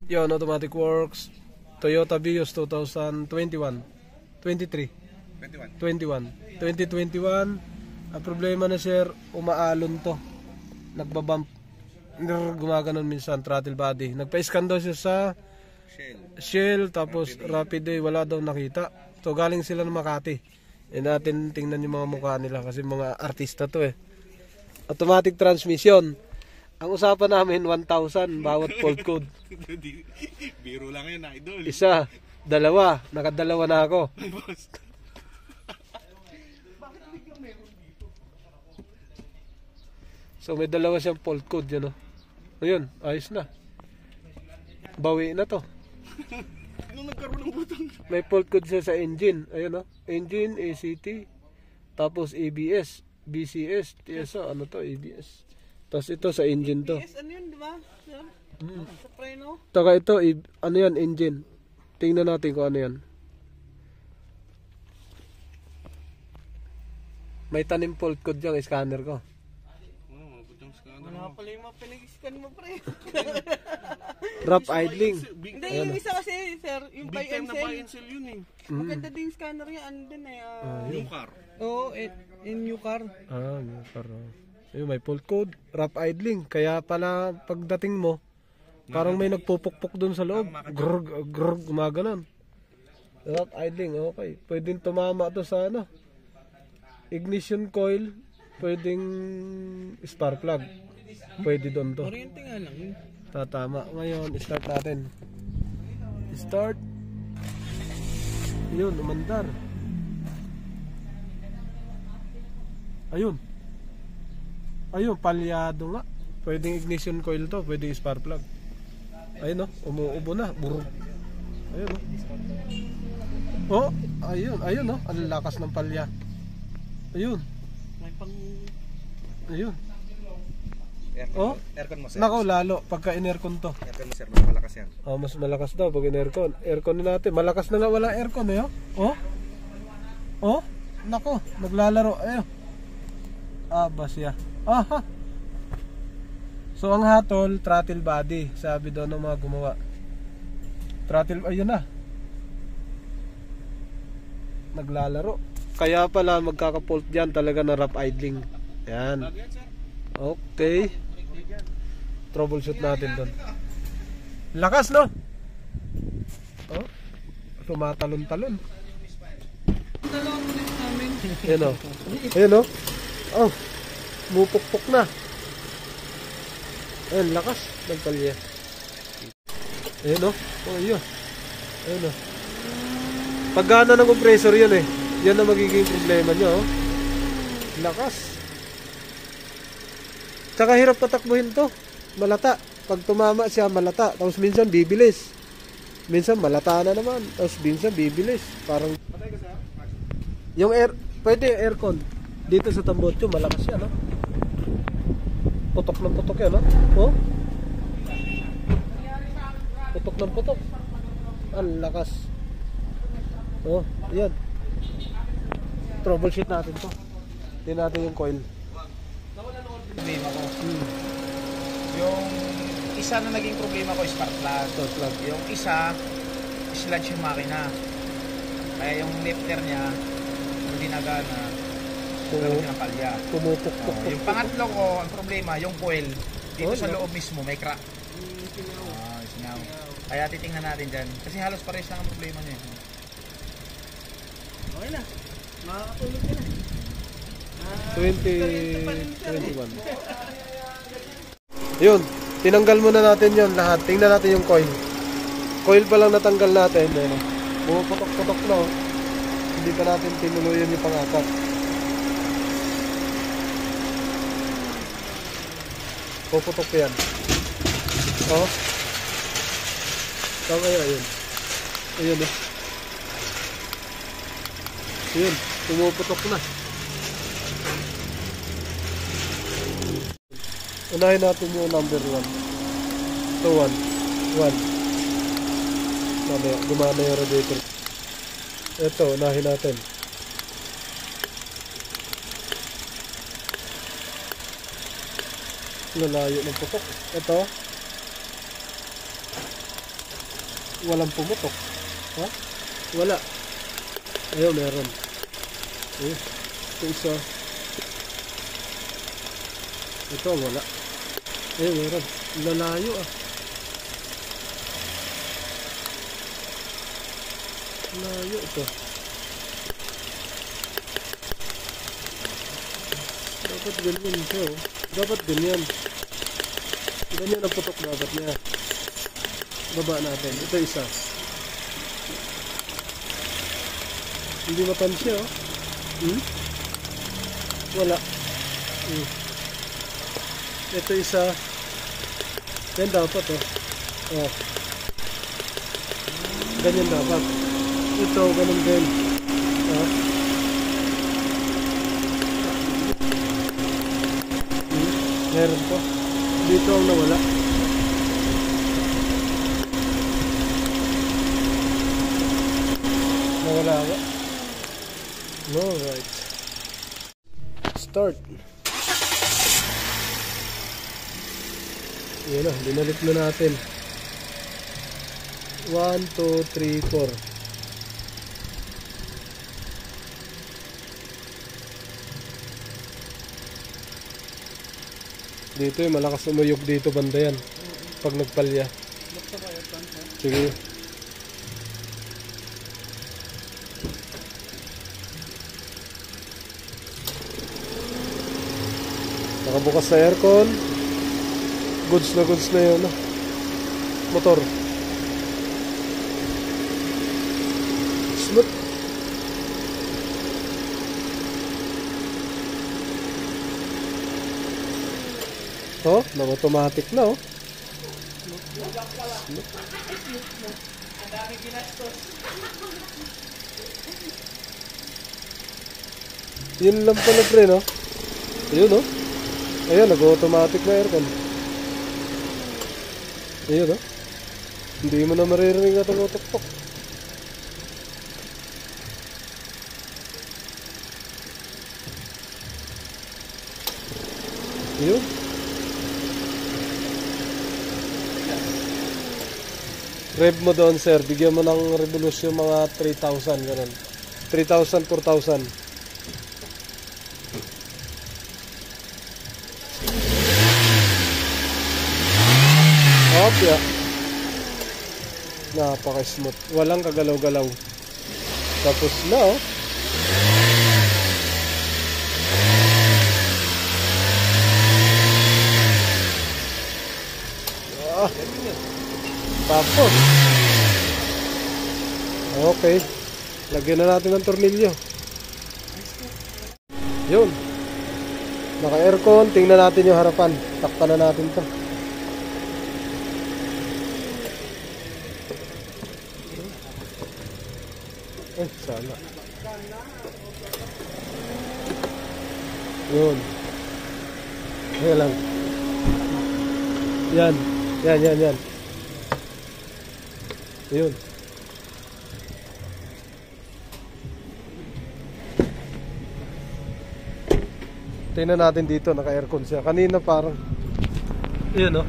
Yon, automatic works. Toyota Vios 2021. 23. 2021. Ang problema na sir, umaalon to. Nagbabump. Gumaganon minsan, throttle body. Nagpa-scan daw siya sa Shell, tapos Rapid Day, wala daw nakita. So galing sila ng Makati. E natin tingnan yung mga mukha nila kasi mga artista to eh. Automatic transmission. Ang usapan namin 1,000 bawat fault code. Biro lang yun, idol. Isa, dalawa, nakadalawa na ako. So may dalawa siyang fault code yan, oh. Ayun, ayos na. Bawi na to. Nung nagkaroon ng butang. May fault code siya sa engine. Ayun, oh. Engine, ACT, tapos ABS, BCS, TSO, ano to, ABS. Tapos ito sa engine to. Yes, ano yun, di ba? Sa preno. Taka ito, ano yan, engine. Tingnan natin kung ano yan. May tanim fault code yung scanner ko. Wala pala yung mga pinag-scan mo, pre. Drop idling. Hindi, yung isa kasi, sir, yung buy and sell. Buy and sell yun eh. Maganda din yung scanner niya, ano din eh. New car. Oo, in new car. New car. Ayun, may fault code, rough idling. Kaya pala pagdating mo, parang may nagpupukpok dun sa loob. Grrr, gumaganon. Rough idling, okay. Pwedeng tumama to sa ano. Ignition coil, pwedeng spark plug. Pwede doon to. Oriente nga lang yun. Tatama. Ngayon, start natin. Start. Ayun, umandar. Ayun. Ayun, palyado nga. Pwedeng ignition coil to, pwedeng spark plug. Ayun, oh, umuubo na. Burog. Ayun, oh. Oh, ayun, oh. Ang lakas ng palya. Ayun. May pang... Ayun. Aircon, aircon mo, sir. Nako, lalo. Pagka in-aircon to. Aircon mo, sir. Mas malakas yan. Oh, mas malakas daw pag in-aircon. Aircon natin. Malakas na nga wala aircon, eh, oh. Oh. Oh. Nako, naglalaro. Ayun. Siya. Aha. So ang hatol, throttle body, sabi daw ng mga gumawa. Throttle, ayun na. Naglalaro. Kaya pala magkaka-fault diyan talaga na rough idling. Yan. Okay. Troubleshoot natin doon. Lakas, no? Oh. Tumatalon-talon. Dalawang ulit namin. Ayun, oh. Ayun, oh. Oh. Mupukpok na. Ayun, lakas. Nagpalya. Ayun, oh. Oh, ayun. Ayun, oh. Paggana ng compressor yun, eh. Yan ang magiging problema nyo, oh. Lakas. Tsaka hirap patakbuhin to. Malata. Pag tumama siya, malata. Tapos minsan bibilis. Minsan malata na naman. Tapos minsan bibilis. Parang... Yung air... Pwede aircon. Dito sa tambotso, malakas yan, no? Putok ng putok yan, no? Oh? Putok ng putok. Ang lakas. Oh, yan. Troubleshoot natin to. Tingnan natin yung coil. Problema ko. Yung isa na naging problema ko is spark plug. Yung isa, sludge yung makina. Kaya yung lifter niya, hindi nagana. Nagkaroon siya ng palya. Pumupukpok. Yung pangatlo ko, ang problema, yung coil. Dito sa loob mismo, may crack. Singaw. Kaya titingnan natin dyan. Kasi halos pares lang ang problema niya. Okay na. Makakatulog ka na. 2021. Yun, tinanggal muna natin yon lahat. Tingnan natin yung coil. Coil pa lang natanggal natin. Pumuputok-putok na, oh. Hindi pa natin tinuluyan yung pangapat. Puputok yan. Oh. Saan kaya yun? Ayun, eh. Ayun, pumuputok na. Unahin natin yung number 1. Ito 1. Mamaya, gumana yung radiator. Ito, unahin natin. Lalayo ng putok. Ito. walang pumutok. Ha? Wala. Ayun, meron. Ayun. Ito isa. Ito, wala. Ayun, meron. Lalayo ah. Layo ito. Dapat ganyan siya oh. Dapat ganyan. Ganyan ang putok dapat niya. Baba natin. Ito isa. Hindi mapansin oh. Wala. Ito isa. Yan dapat oh. Oh. Ganyan dapat. Ito ganun din. Oh. Meron po. Dito ang nawala. Nawala ba? No, right. Start. Yan na, binalik na natin. 1, 2, 3, 4. Dito eh, malakas umuyog dito banda yan. Pag nagpalya. Sige. Nakabukas sa aircon. Goods na yun. Motor. Smooth. Oh, nag-automatic na oh. Yun lang pala pre no. Ayun oh. Ayun, nag-automatic na aircon. Ayun oh. Hindi mo na maririnig at tutok-tok. Ayun. Rev mo doon sir, bigyan mo ng revolution mga 3,000 ganun. 3,000, 4,000. Yeah. Napaka-smooth. Walang kagalaw-galaw. Tapos na oh. Ah. Tapos. Okay. Lagyan na natin ng tornilyo. Yun. Naka-aircon. Tingnan natin yung harapan. Takpan na natin to. Sana. Yun. Ayan lang. Yan. Yan. Yun. Tingnan natin dito, naka-aircon siya. Kanina parang yun, no?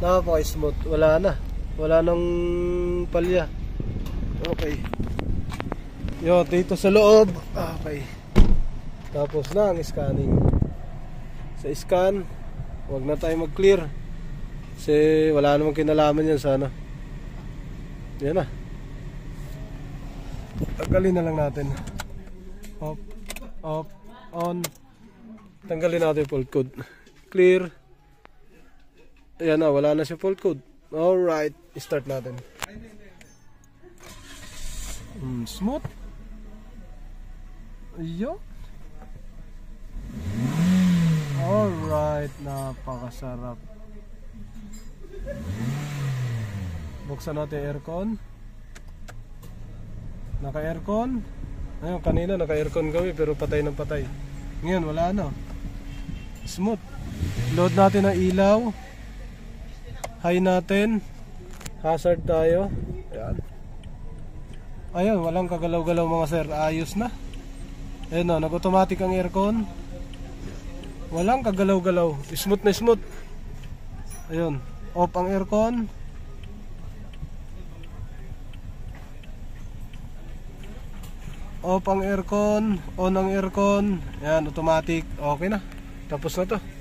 Napaka-smooth. Wala na. Wala nang palya. Okay. Yo, dito sa loob. Okay. Tapos na ang scanning. Sa scan, huwag na tayo mag-clear. Kasi wala namang kinalaman yan sana. Yan na. Tanggalin na lang natin. Off, off, on. Tanggalin natin yung fault code. Clear. Ayan na, wala na siya fault code. Alright, start natin. Smooth. Yo. Alright, napakasarap. Buksan natin aircon. Naka-aircon. Ayun, kanina naka-aircon kami pero patay ng patay. Ngayon wala na. Smooth. Load natin ang ilaw. High natin. Hazard tayo. Ayan. Ayun, walang kagalaw-galaw mga sir. Ayos na. Ayun na, nag-automatic ang aircon. Walang kagalaw-galaw. Smooth na smooth. Ayun. Off ang aircon. off ang aircon, on ang aircon. Yan, automatic. Okay na. Tapos na to.